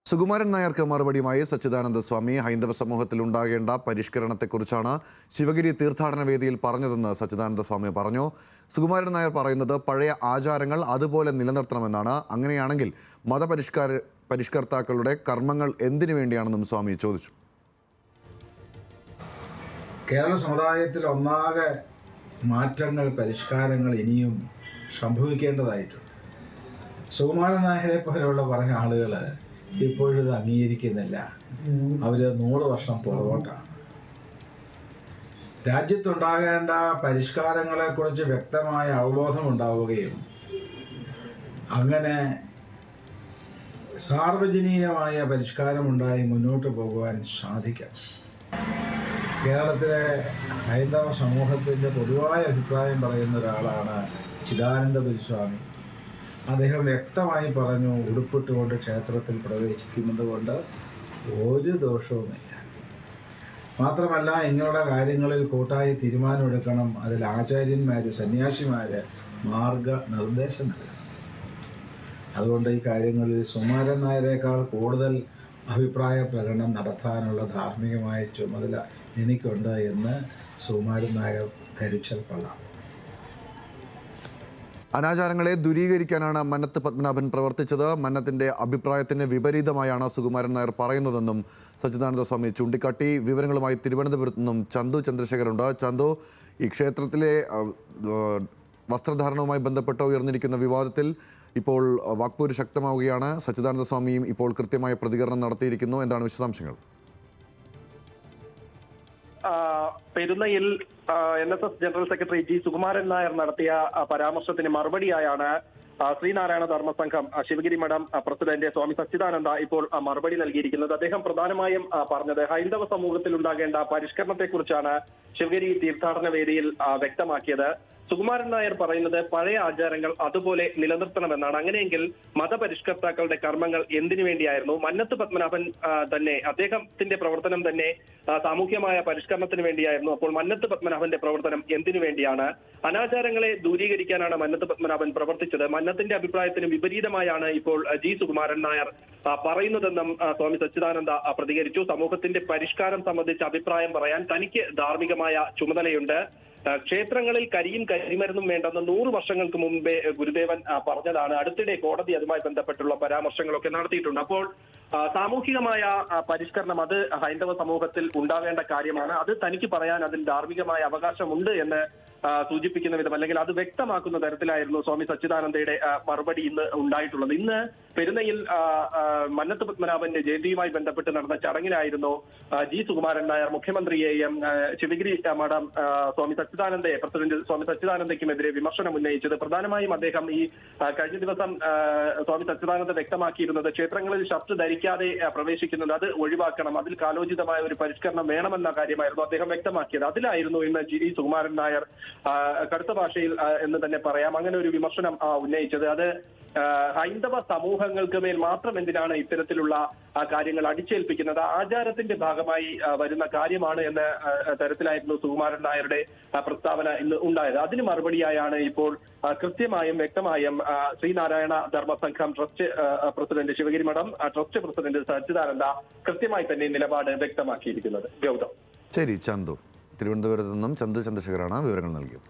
സുകുമാരൻ നായർക്ക് മറുപടിയുമായി സച്ചിദാനന്ദ സ്വാമി ഹൈന്ദവ സമൂഹത്തിൽ ഉണ്ടാകേണ്ട പരിഷ്കരണത്തെക്കുറിച്ചാണ് ശിവഗിരി തീർത്ഥാടന വേദിയിൽ പറഞ്ഞതെന്ന് സച്ചിദാനന്ദ സ്വാമി പറഞ്ഞു. സുകുമാരൻ നായർ പറയുന്നത് പഴയ ആചാരങ്ങൾ അതുപോലെ നിലനിർത്തണമെന്നാണ്. അങ്ങനെയാണെങ്കിൽ പരിഷ്കർത്താക്കളുടെ കർമ്മങ്ങൾ എന്തിനു വേണ്ടിയാണെന്നും സ്വാമി ചോദിച്ചു. കേരള സമുദായത്തിൽ ഒന്നാകെ മാറ്റങ്ങൾ, പരിഷ്കാരങ്ങൾ ഇനിയും സംഭവിക്കേണ്ടതായിട്ടുണ്ട്. സുകുമാരൻ നായരെ പോലെയുള്ള കുറേ ആളുകൾ ഇപ്പോഴും ഇത് അംഗീകരിക്കുന്നില്ല. അവർ 100 വർഷം പുറകോട്ടാണ്. രാജ്യത്തുണ്ടാകേണ്ട പരിഷ്കാരങ്ങളെക്കുറിച്ച് വ്യക്തമായ അവബോധം ഉണ്ടാവുകയും അങ്ങനെ സാർവജനീയമായ പരിഷ്കാരമുണ്ടായി മുന്നോട്ട് പോകുവാൻ സാധിക്കണം. കേരളത്തിലെ ഹൈന്ദവ സമൂഹത്തിൻ്റെ പൊതുവായ അഭിപ്രായം പറയുന്ന ഒരാളാണ് ചിദാനന്ദപുരി സ്വാമി. അദ്ദേഹം വ്യക്തമായി പറഞ്ഞു, ഉടുപ്പിട്ടുകൊണ്ട് ക്ഷേത്രത്തിൽ പ്രവേശിക്കുന്നത് കൊണ്ട് ഒരു ദോഷവുമില്ല. മാത്രമല്ല, ഇങ്ങനെയുള്ള കാര്യങ്ങളിൽ കൂട്ടായി തീരുമാനമെടുക്കണം. അതിൽ ആചാര്യന്മാർ, സന്യാസിമാർ മാർഗനിർദ്ദേശം നൽകണം. അതുകൊണ്ട് ഈ കാര്യങ്ങളിൽ സുകുമാരൻ നായരേക്കാൾ കൂടുതൽ അഭിപ്രായ പ്രകടനം നടത്താനുള്ള ധാർമ്മികമായ ചുമതല എനിക്കുണ്ട് എന്ന് സുകുമാരൻ നായർ ധരിച്ചാൽ കൊള്ളാം. അനാചാരങ്ങളെ ദൂരീകരിക്കാനാണ് മന്നത്ത് പത്മനാഭൻ പ്രവർത്തിച്ചത്. മന്നത്തിൻ്റെ അഭിപ്രായത്തിന് വിപരീതമായാണ് സുകുമാരൻ നായർ പറയുന്നതെന്നും സച്ചിദാനന്ദ സ്വാമി ചൂണ്ടിക്കാട്ടി. വിവരങ്ങളുമായി തിരുവനന്തപുരത്തു നിന്നും ചന്തു ചന്ദ്രശേഖരുണ്ട്. ചന്തു, ഈ ക്ഷേത്രത്തിലെ വസ്ത്രധാരണവുമായി ബന്ധപ്പെട്ട് ഉയർന്നിരിക്കുന്ന വിവാദത്തിൽ ഇപ്പോൾ വാക്പോര് ശക്തമാവുകയാണ്. സച്ചിദാനന്ദ സ്വാമിയും ഇപ്പോൾ കൃത്യമായ പ്രതികരണം നടത്തിയിരിക്കുന്നു. എന്താണ് വിശദാംശങ്ങൾ? പെരുന്നയിൽ NSS general secretary G Sukumaran Nair നടത്തിയ പരാമർശത്തിന് മറുപടിയായാണ് ശ്രീനാരായണ ധർമ്മസംഘം ശിവഗിരി മഠം പ്രസിഡന്റ് സ്വാമി സച്ചിദാനന്ദ ഇപ്പോൾ മറുപടി നൽകിയിരിക്കുന്നത്. അദ്ദേഹം പ്രധാനമായും പറഞ്ഞത് ഹൈന്ദവ സമൂഹത്തിൽ ഉണ്ടാകേണ്ട പരിഷ്കരണത്തെക്കുറിച്ചാണ് ശിവഗിരി തീർത്ഥാടന വേദിയിൽ വ്യക്തമാക്കിയത്. സുകുമാരൻ നായർ പറയുന്നത് പഴയ ആചാരങ്ങൾ അതുപോലെ നിലനിർത്തണമെന്നാണ്. അങ്ങനെയെങ്കിൽ മതപരിഷ്കർത്താക്കളുടെ കർമ്മങ്ങൾ എന്തിനു വേണ്ടിയായിരുന്നു? മന്നത്ത് പത്മനാഭൻ തന്നെ, അദ്ദേഹത്തിന്റെ പ്രവർത്തനം തന്നെ സാമൂഹ്യമായ പരിഷ്കരണത്തിന് വേണ്ടിയായിരുന്നു. അപ്പോൾ മന്നത്ത് പത്മനാഭന്റെ പ്രവർത്തനം എന്തിനു വേണ്ടിയാണ്? അനാചാരങ്ങളെ ദൂരീകരിക്കാനാണ് മന്നത്ത് പത്മനാഭൻ പ്രവർത്തിച്ചത്. മന്നത്തിന്റെ അഭിപ്രായത്തിന് വിപരീതമായാണ് ഇപ്പോൾ ജി സുകുമാരൻ നായർ പറയുന്നതെന്നും സ്വാമി സച്ചിദാനന്ദ പ്രതികരിച്ചു. സമൂഹത്തിന്റെ പരിഷ്കാരം സംബന്ധിച്ച് അഭിപ്രായം പറയാൻ തനിക്ക് ധാർമ്മികമായ ചുമതലയുണ്ട്. ക്ഷേത്രങ്ങളിൽ കരിയും കരിമരുന്നും വേണ്ടെന്ന് 100 വർഷങ്ങൾക്ക് മുമ്പേ ഗുരുദേവൻ പറഞ്ഞതാണ്. അടുത്തിടെ കോടതി അതുമായി ബന്ധപ്പെട്ടുള്ള പരാമർശങ്ങളൊക്കെ നടത്തിയിട്ടുണ്ട്. അപ്പോൾ സാമൂഹികമായ പരിഷ്കരണം അത് ഹൈന്ദവ സമൂഹത്തിൽ ഉണ്ടാകേണ്ട കാര്യമാണ്. അത് തനിക്ക് പറയാൻ അതിൽ ധാർമ്മികമായ അവകാശമുണ്ട് എന്ന് സൂചിപ്പിക്കുന്ന വിധം, അല്ലെങ്കിൽ അത് വ്യക്തമാക്കുന്ന തരത്തിലായിരുന്നു സ്വാമി സച്ചിദാനന്ദയുടെ മറുപടി ഇന്ന് ഉണ്ടായിട്ടുള്ളത്. ഇന്ന് പെരുന്നയിൽ മന്നത്ത് പത്മനാഭന്റെ ജയന്തിയുമായി ബന്ധപ്പെട്ട് നടന്ന ചടങ്ങിലായിരുന്നു ജി സുകുമാരൻ നായർ മുഖ്യമന്ത്രിയെയും ശിവഗിരി മഠം പ്രസിഡന്റ് സ്വാമി സച്ചിദാനന്ദയ്ക്കുമെതിരെ വിമർശനം ഉന്നയിച്ചത്. പ്രധാനമായും അദ്ദേഹം ഈ കഴിഞ്ഞ ദിവസം സ്വാമി സച്ചിദാനന്ദ വ്യക്തമാക്കിയിരുന്നത് ക്ഷേത്രങ്ങളിൽ ഷർട്ട് ധരിക്കാതെ പ്രവേശിക്കുന്നത് അത് ഒഴിവാക്കണം, അതിൽ കാലോചിതമായ ഒരു പരിഷ്കരണം വേണമെന്ന കാര്യമായിരുന്നു അദ്ദേഹം വ്യക്തമാക്കിയത്. അതിലായിരുന്നു ഇന്ന് ജി സുകുമാരൻ നായർ കടുത്ത ഭാഷയിൽ എന്ന് തന്നെ പറയാം അങ്ങനെ ഒരു വിമർശനം ഉന്നയിച്ചത്. അത് ഹൈന്ദവ സമൂഹങ്ങൾക്ക് മേൽ മാത്രം എന്തിനാണ് ഇത്തരത്തിലുള്ള കാര്യങ്ങൾ അടിച്ചേൽപ്പിക്കുന്നത്? ആചാരത്തിന്റെ ഭാഗമായി വരുന്ന കാര്യമാണ് എന്ന തരത്തിലായിരുന്നു സുകുമാരൻ നായരുടെ പ്രസ്താവന ഇന്ന് ഉണ്ടായത്. അതിന് മറുപടിയായാണ് ഇപ്പോൾ കൃത്യമായും വ്യക്തമായും ശ്രീനാരായണ ധർമ്മസംഘം ട്രസ്റ്റ് പ്രസിഡന്റ് ശിവഗിരി മഠം ട്രസ്റ്റ് പ്രസിഡന്റ് സച്ചിദാനന്ദ കൃത്യമായി തന്നെ നിലപാട് വ്യക്തമാക്കിയിരിക്കുന്നത്. ഗൗതം. ശരി ചന്തു. തിരുവനന്തപുരത്ത് നിന്നും ചന്തു ചന്ദ്രശേഖരാണ് വിവരങ്ങൾ നൽകിയത്.